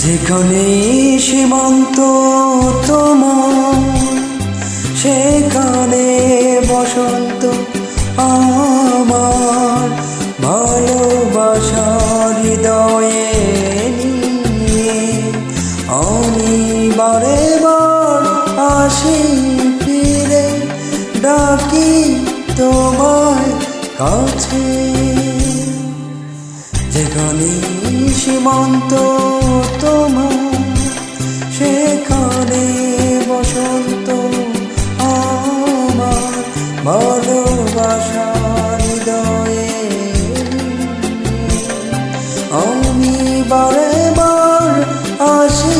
যেখানে সীমান্ত তোমার, সেখানে বসন্ত আমার। ভালোবাসার হৃদয়ে নিয়ে আমি বারে বার আসি ফিরে, ডাকি তোমায় কাছে। যেখানে সীমান্ত তোমার, সেখানে বসন্ত আমার। ভালোবাসার হৃদয়ে আমি বারে বার আসি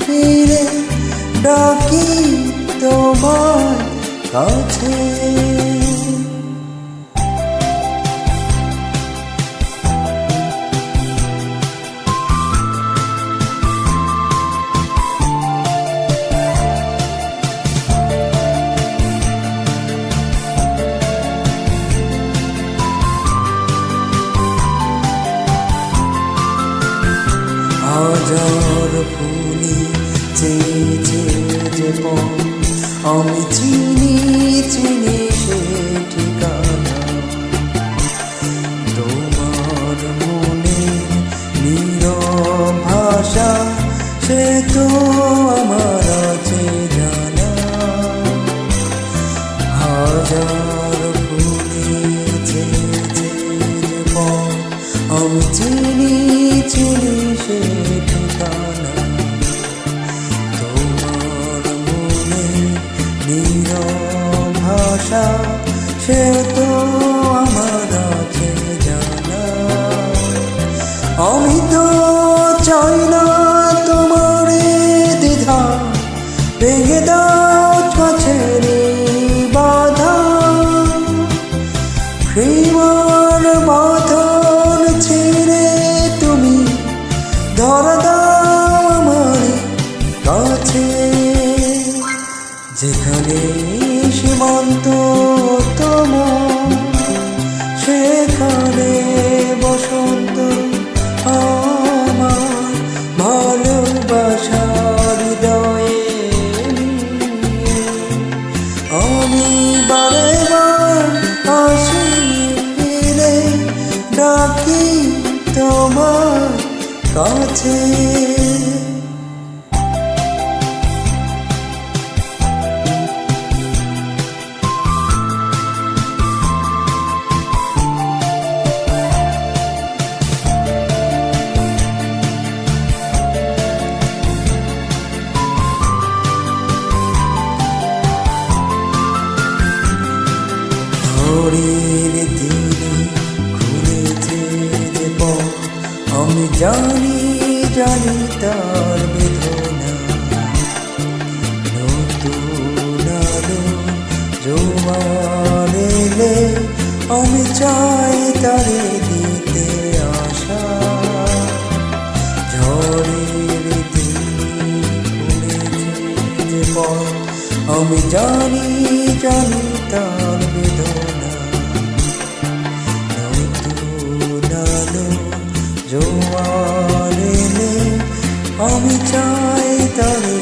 ফিরে, ডাকি তোমার কাছে। হাজার ফুলে চেয়েছে যে পথ, আমি চিনি চিনি সে ঠিকানা। তোমার মনে নীরব ভাষা, সে তো আমার আছে জানা। হাজার ফুলে চেয়েছে যে পথ, আমি চিনি চিনি সে ঠিকানা। তোমার মনে নীরব ভাষা, সে তো আমার আছে জানা। আমি তো চাই না তোমার দ্বিধা, ভেঙে দাও কাছের বাধা। প্রেমার বাঁধন ছেড়ে তুমি ধরা দাও আমার কাছে। যেখানে সীমান্ত তোমার, সেখানে বসন্ত আমার। ভালোবাসার হৃদয়ে নিয়ে আমি বারে বার আসি ফিরে, ডাকি তোমার কাছে। ঘরের দিনে ঘুরেছে যে পথ, আমি জানি জানি তার বেদনা। নতুন আলো জোয়ার এলে আমি চাই তারে দিতে আশা। ঝড়ের দিনে ঘুরেছে যে পথ, আমি জানি জানি তার বেদনা। নতুন আলো জোয়ার এলে আমি চাই তারে